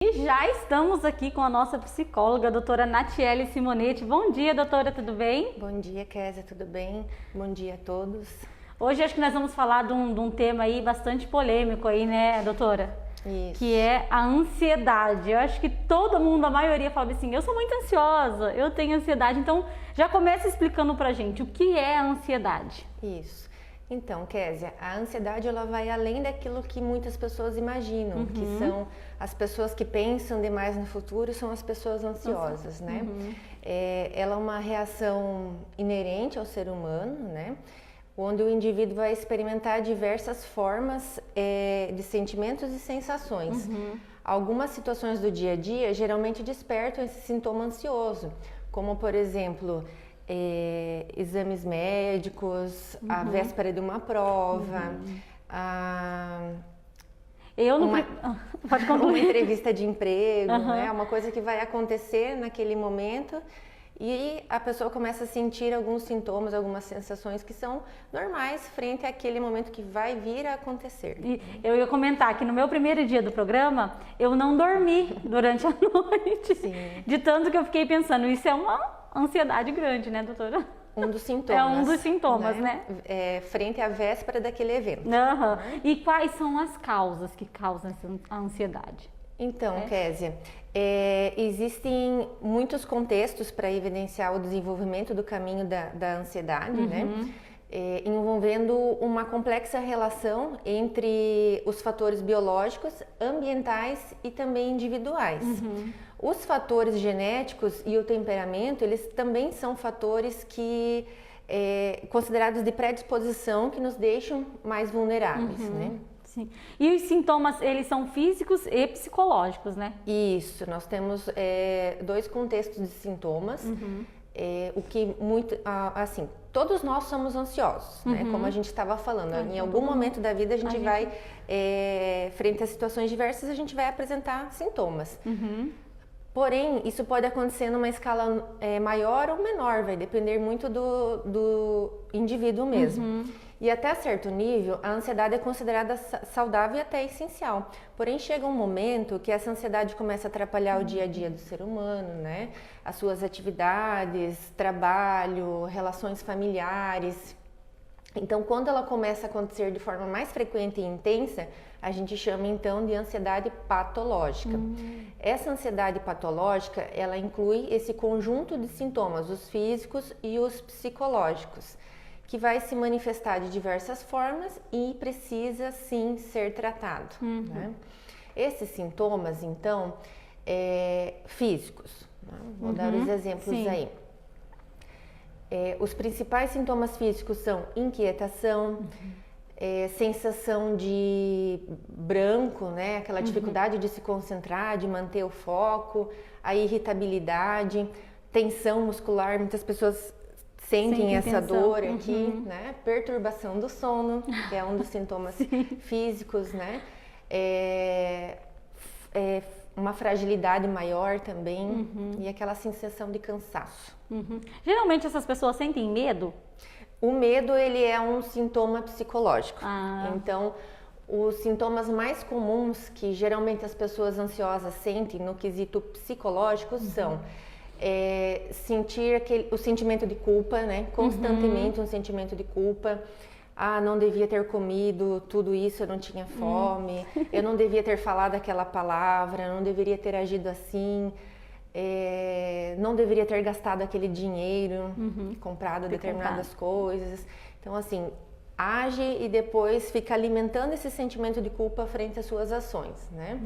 E já estamos aqui com a nossa psicóloga, a doutora Natiele Simonetti. Bom dia, doutora, tudo bem? Bom dia, Kézia, tudo bem? Bom dia a todos. Hoje acho que nós vamos falar de um tema aí bastante polêmico aí, né, doutora? Isso. Que é a ansiedade. Eu acho que todo mundo, a maioria, fala assim, eu sou muito ansiosa, eu tenho ansiedade. Então, já começa explicando pra gente o que é a ansiedade. Isso. Então, Kézia, a ansiedade ela vai além daquilo que muitas pessoas imaginam, que são as pessoas que pensam demais no futuro, são as pessoas ansiosas, né? Ela é uma reação inerente ao ser humano, né? Onde o indivíduo vai experimentar diversas formas de sentimentos e sensações. Algumas situações do dia a dia geralmente despertam esse sintoma ansioso, como por exemplo, exames médicos, a véspera de uma prova, Pode concluir. uma entrevista de emprego, né? Uma coisa que vai acontecer naquele momento e a pessoa começa a sentir alguns sintomas, algumas sensações que são normais frente àquele momento que vai vir a acontecer. E eu ia comentar que no meu primeiro dia do programa, eu não dormi durante a noite. Sim. De tanto que eu fiquei pensando, isso é uma ansiedade grande, né, doutora? Um dos sintomas. É um dos sintomas, né? Frente à véspera daquele evento. E quais são as causas que causam a ansiedade? Então, Kézia, existem muitos contextos para evidenciar o desenvolvimento do caminho da ansiedade, né? Envolvendo uma complexa relação entre os fatores biológicos, ambientais e também individuais. Os fatores genéticos e o temperamento, eles também são fatores que considerados de predisposição que nos deixam mais vulneráveis, né? Sim. E os sintomas, eles são físicos e psicológicos, né? Isso, nós temos dois contextos de sintomas. O que assim, todos nós somos ansiosos, né? Como a gente estava falando, em algum momento da vida a gente vai, frente a situações diversas, a gente vai apresentar sintomas. Porém, isso pode acontecer numa escala maior ou menor, vai depender muito do indivíduo mesmo. E até certo nível, a ansiedade é considerada saudável e até essencial. Porém, chega um momento que essa ansiedade começa a atrapalhar o dia a dia do ser humano, né? As suas atividades, trabalho, relações familiares. Então, quando ela começa a acontecer de forma mais frequente e intensa, a gente chama então de ansiedade patológica. Essa ansiedade patológica, ela inclui esse conjunto de sintomas, os físicos e os psicológicos, que vai se manifestar de diversas formas e precisa sim ser tratado. Né? Esses sintomas, então, físicos, né? Vou dar os exemplos aí. Os principais sintomas físicos são inquietação, sensação de branco, né? Aquela dificuldade de se concentrar, de manter o foco, a irritabilidade, tensão muscular, muitas pessoas sentem essa dor aqui, né? Perturbação do sono, que é um dos sintomas físicos, né? Uma fragilidade maior também e aquela sensação de cansaço. Geralmente essas pessoas sentem medo? O medo, ele é um sintoma psicológico. Então, os sintomas mais comuns que geralmente as pessoas ansiosas sentem no quesito psicológico são sentir o sentimento de culpa, né? Constantemente um sentimento de culpa. Ah, não devia ter comido tudo isso, eu não tinha fome, eu não devia ter falado aquela palavra, eu não deveria ter agido assim, não deveria ter gastado aquele dinheiro, comprado determinadas coisas. Então, assim, age e depois fica alimentando esse sentimento de culpa frente às suas ações, né?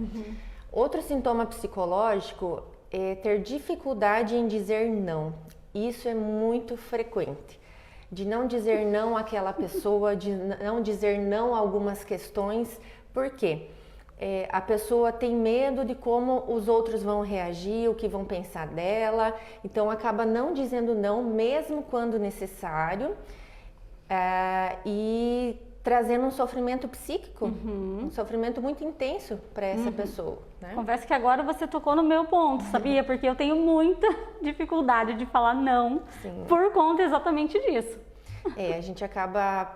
Outro sintoma psicológico é ter dificuldade em dizer não. Isso é muito frequente. De não dizer não àquela pessoa, de não dizer não a algumas questões. Por quê? A pessoa tem medo de como os outros vão reagir, o que vão pensar dela, então acaba não dizendo não, mesmo quando necessário, e trazendo um sofrimento psíquico, um sofrimento muito intenso para essa pessoa. Né? Confesso que agora você tocou no meu ponto, sabia? Porque eu tenho muita dificuldade de falar não por conta exatamente disso. A gente acaba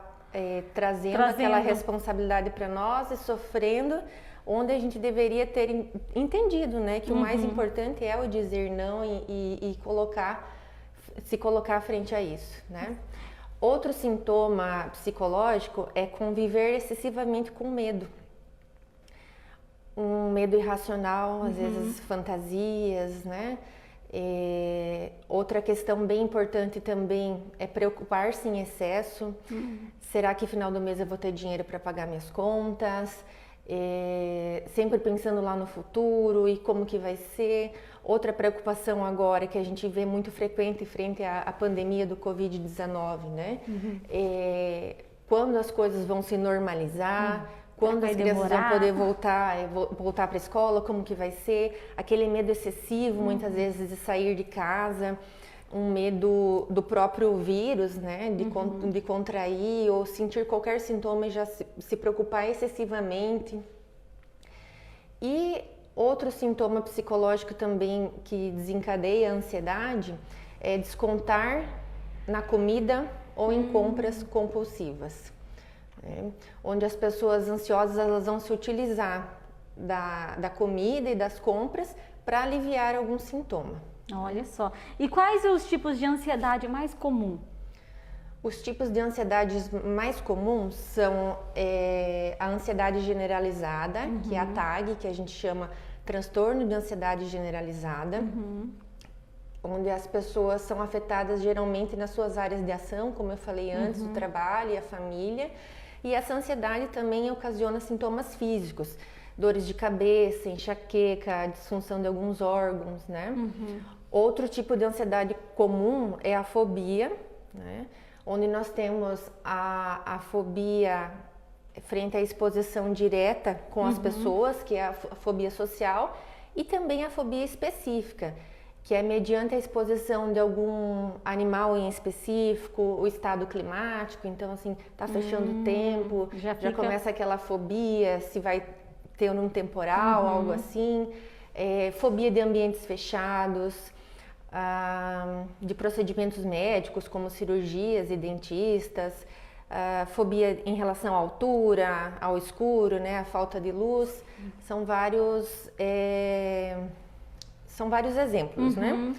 trazendo aquela responsabilidade para nós e sofrendo onde a gente deveria ter entendido, né, que o mais importante é o dizer não e se colocar frente a isso, né? Outro sintoma psicológico é conviver excessivamente com medo. Um medo irracional, às vezes fantasias, né? Outra questão bem importante também é preocupar-se em excesso. Será que no final do mês eu vou ter dinheiro para pagar minhas contas? Sempre pensando lá no futuro e como que vai ser. Outra preocupação agora que a gente vê muito frequente frente à pandemia do Covid-19, né? Quando as coisas vão se normalizar, quando as crianças vão poder voltar para a escola, como que vai ser? Aquele medo excessivo, muitas vezes, de sair de casa, um medo do próprio vírus, né? De contrair ou sentir qualquer sintoma e já se preocupar excessivamente. E outro sintoma psicológico também que desencadeia a ansiedade é descontar na comida ou em compras compulsivas. Onde as pessoas ansiosas elas vão se utilizar da comida e das compras para aliviar algum sintoma. Olha só. E quais os tipos de ansiedade mais comuns? Os tipos de ansiedades mais comuns são a ansiedade generalizada, que é a TAG, que a gente chama transtorno de ansiedade generalizada, onde as pessoas são afetadas geralmente nas suas áreas de ação, como eu falei antes, o trabalho e a família. E essa ansiedade também ocasiona sintomas físicos, dores de cabeça, enxaqueca, disfunção de alguns órgãos, né? Outro tipo de ansiedade comum é a fobia, né? Onde nós temos a fobia frente à exposição direta com as pessoas, que é a fobia social, e também a fobia específica, que é mediante a exposição de algum animal em específico, o estado climático, então assim, tá fechando o tempo, já começa aquela fobia, se vai ter um temporal, algo assim, fobia de ambientes fechados, de procedimentos médicos como cirurgias e dentistas, fobia em relação à altura, ao escuro, né, à falta de luz, são vários exemplos, né?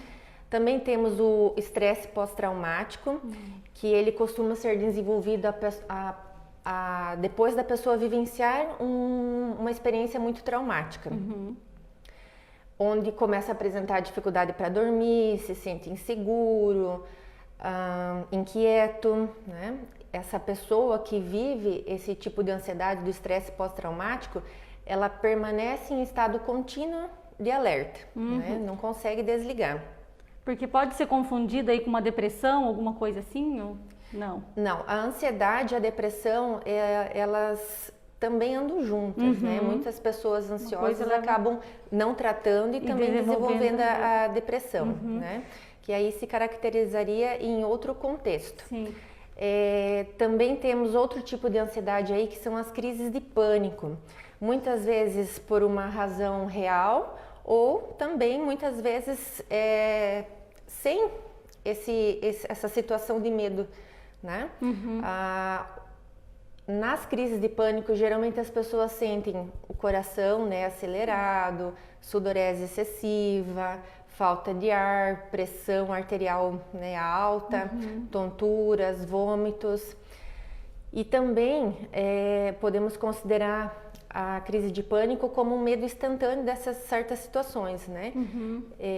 Também temos o estresse pós-traumático, que ele costuma ser desenvolvido depois da pessoa vivenciar uma experiência muito traumática. Onde começa a apresentar dificuldade para dormir, se sente inseguro, inquieto, né? Essa pessoa que vive esse tipo de ansiedade do estresse pós-traumático, ela permanece em estado contínuo de alerta, né? Não consegue desligar. Porque pode ser confundida aí com uma depressão, alguma coisa assim, ou não? Não, a ansiedade e a depressão, elas também andam juntas, né? Muitas pessoas ansiosas acabam não tratando e também desenvolvendo a depressão, né? Que aí se caracterizaria em outro contexto. Sim. Também temos outro tipo de ansiedade aí, que são as crises de pânico. Muitas vezes por uma razão real, ou também muitas vezes sem essa situação de medo, né? Nas crises de pânico, geralmente as pessoas sentem o coração, né, acelerado, sudorese excessiva, falta de ar, pressão arterial, né, alta, tonturas, vômitos. E também podemos considerar a crise de pânico como um medo instantâneo dessas certas situações, né?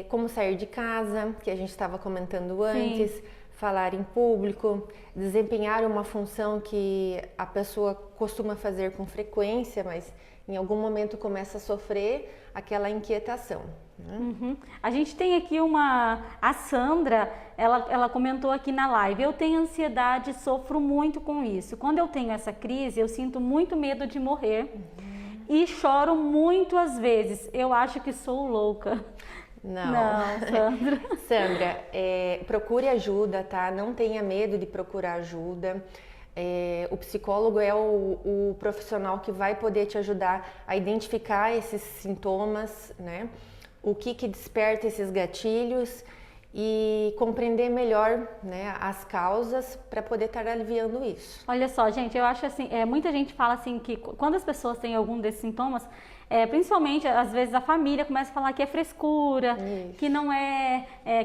Como sair de casa, que a gente estava comentando antes, sim, falar em público, desempenhar uma função que a pessoa costuma fazer com frequência, mas em algum momento começa a sofrer aquela inquietação. Né? A gente tem aqui a Sandra, ela comentou aqui na live: eu tenho ansiedade, sofro muito com isso. Quando eu tenho essa crise, eu sinto muito medo de morrer e choro muito às vezes. Eu acho que sou louca. Não, Sandra. Sandra, procure ajuda, tá? Não tenha medo de procurar ajuda. O psicólogo é o profissional que vai poder te ajudar a identificar esses sintomas, né? O que desperta esses gatilhos e compreender melhor, né, as causas para poder estar aliviando isso. Olha só, gente, eu acho assim, muita gente fala assim que quando as pessoas têm algum desses sintomas, principalmente às vezes a família começa a falar que é frescura, Isso. que não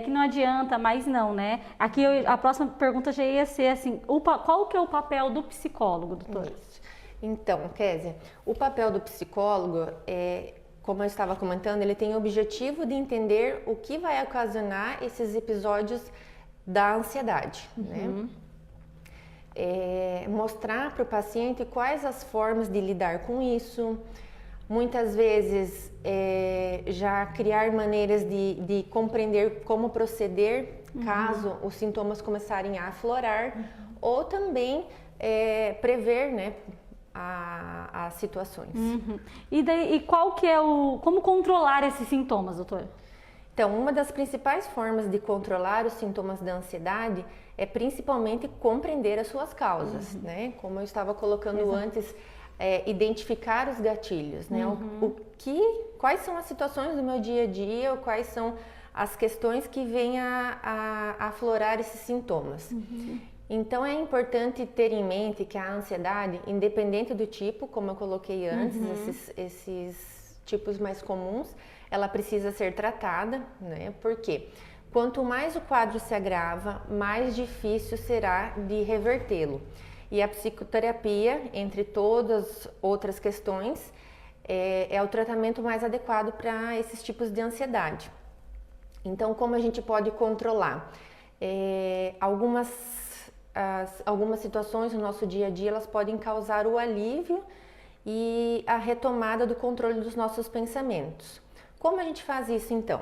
que não adianta, mas não, né? Aqui a próxima pergunta já ia ser assim, qual que é o papel do psicólogo, doutora? Isso. Então, Kézia, o papel do psicólogo como eu estava comentando, ele tem o objetivo de entender o que vai ocasionar esses episódios da ansiedade, né? Mostrar para o paciente quais as formas de lidar com isso, muitas vezes já criar maneiras de compreender como proceder caso os sintomas começarem a aflorar, ou também prever, né, as situações. E qual que é como controlar esses sintomas, doutora? Então, uma das principais formas de controlar os sintomas da ansiedade é principalmente compreender as suas causas, né? Como eu estava colocando antes, identificar os gatilhos, né? Quais são as situações do meu dia a dia, ou quais são as questões que vêm a aflorar esses sintomas. Então é importante ter em mente que a ansiedade, independente do tipo, como eu coloquei antes, esses tipos mais comuns, ela precisa ser tratada, né? Porque quanto mais o quadro se agrava, mais difícil será de revertê-lo. E a psicoterapia, entre todas outras questões, é o tratamento mais adequado para esses tipos de ansiedade. Então, como a gente pode controlar? Algumas situações no nosso dia a dia, elas podem causar o alívio e a retomada do controle dos nossos pensamentos. Como a gente faz isso então?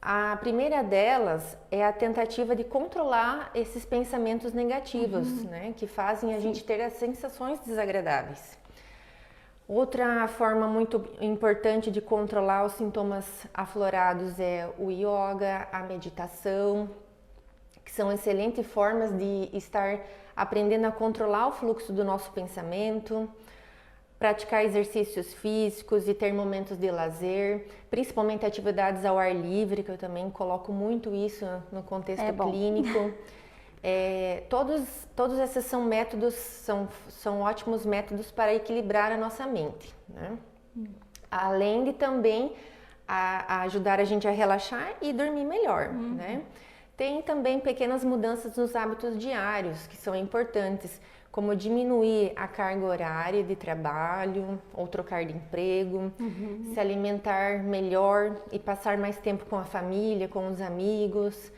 A primeira delas é a tentativa de controlar esses pensamentos negativos, né, que fazem a gente ter as sensações desagradáveis. Outra forma muito importante de controlar os sintomas aflorados é o yoga, a meditação, que são excelentes formas de estar aprendendo a controlar o fluxo do nosso pensamento, praticar exercícios físicos e ter momentos de lazer, principalmente atividades ao ar livre, que eu também coloco muito isso no contexto clínico. Todos esses são métodos, são ótimos métodos para equilibrar a nossa mente, né? Além de também ajudar a gente a relaxar e dormir melhor, né? Tem também pequenas mudanças nos hábitos diários, que são importantes, como diminuir a carga horária de trabalho ou trocar de emprego, se alimentar melhor e passar mais tempo com a família, com os amigos.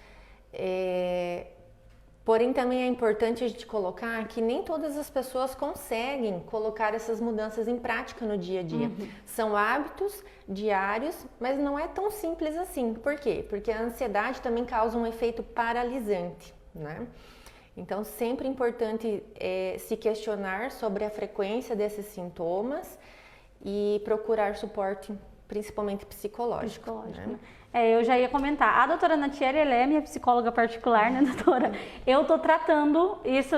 Porém, também é importante a gente colocar que nem todas as pessoas conseguem colocar essas mudanças em prática no dia a dia. São hábitos diários, mas não é tão simples assim. Por quê? Porque a ansiedade também causa um efeito paralisante, né? Então, sempre é importante se questionar sobre a frequência desses sintomas e procurar suporte, principalmente psicológico. Né? Eu já ia comentar, a doutora Natiele, ela é minha psicóloga particular, né, doutora? Eu tô tratando isso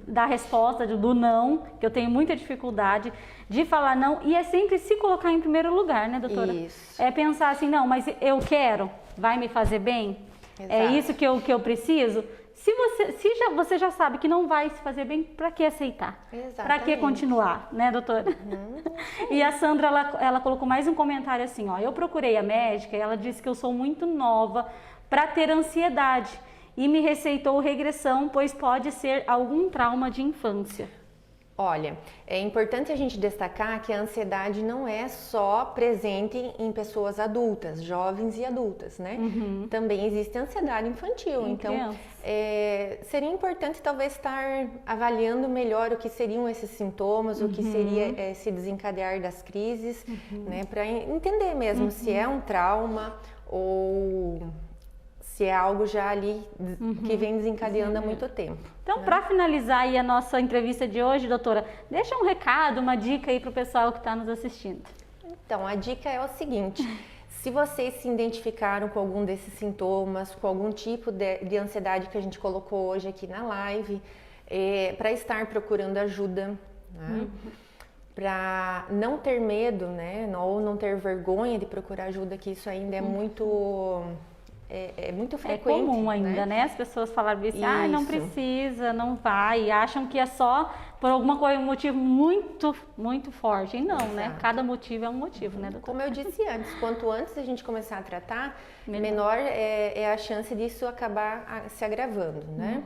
da resposta, do não, que eu tenho muita dificuldade de falar não, e é sempre se colocar em primeiro lugar, né, doutora? Isso. É pensar assim, não, mas eu quero, vai me fazer bem? Exato. É isso que eu preciso? Se você já sabe que não vai se fazer bem, para que aceitar? Para que continuar, né, doutora? E a Sandra, ela colocou mais um comentário assim, ó, eu procurei a médica e ela disse que eu sou muito nova para ter ansiedade e me receitou regressão, pois pode ser algum trauma de infância. Olha, é importante a gente destacar que a ansiedade não é só presente em pessoas adultas, jovens e adultas, né? Também existe ansiedade infantil, então seria importante talvez estar avaliando melhor o que seriam esses sintomas, o que seria se desencadear das crises, né? Para entender mesmo se é um trauma ou se é algo já ali que vem desencadeando há muito tempo. Então, né? Para finalizar aí a nossa entrevista de hoje, doutora, deixa um recado, uma dica aí para o pessoal que está nos assistindo. Então, a dica é o seguinte, se vocês se identificaram com algum desses sintomas, com algum tipo de ansiedade que a gente colocou hoje aqui na live, para estar procurando ajuda, né? Para não ter medo, né? Ou não ter vergonha de procurar ajuda, que isso ainda é muito é muito frequente. É comum ainda, né? As pessoas falarem assim, não precisa, não vai, e acham que é só por alguma coisa, um motivo muito, muito forte. E não, né? Cada motivo é um motivo, né, doutora? Como eu disse antes, quanto antes a gente começar a tratar, menor é a chance disso acabar se agravando, né?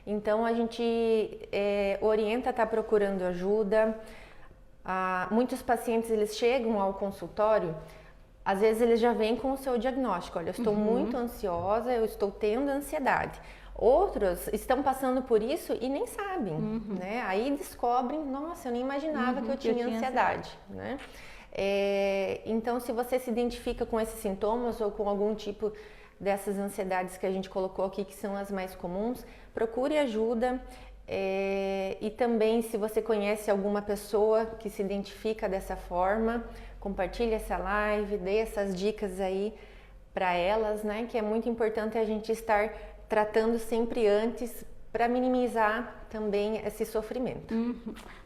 Então, a gente orienta a estar procurando ajuda. Muitos pacientes, eles chegam ao consultório, às vezes eles já vêm com o seu diagnóstico. Olha, eu estou muito ansiosa, eu estou tendo ansiedade. Outros estão passando por isso e nem sabem, né? Aí descobrem, nossa, eu nem imaginava que eu tinha ansiedade, né? Então, se você se identifica com esses sintomas ou com algum tipo dessas ansiedades que a gente colocou aqui, que são as mais comuns, procure ajuda. E também, se você conhece alguma pessoa que se identifica dessa forma, compartilhe essa live, dê essas dicas aí para elas, né? Que é muito importante a gente estar tratando sempre antes para minimizar também esse sofrimento.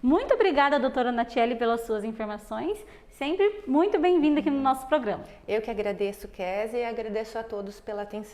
Muito obrigada, doutora Natiele, pelas suas informações. Sempre muito bem-vinda aqui no nosso programa. Eu que agradeço, Kézia, e agradeço a todos pela atenção.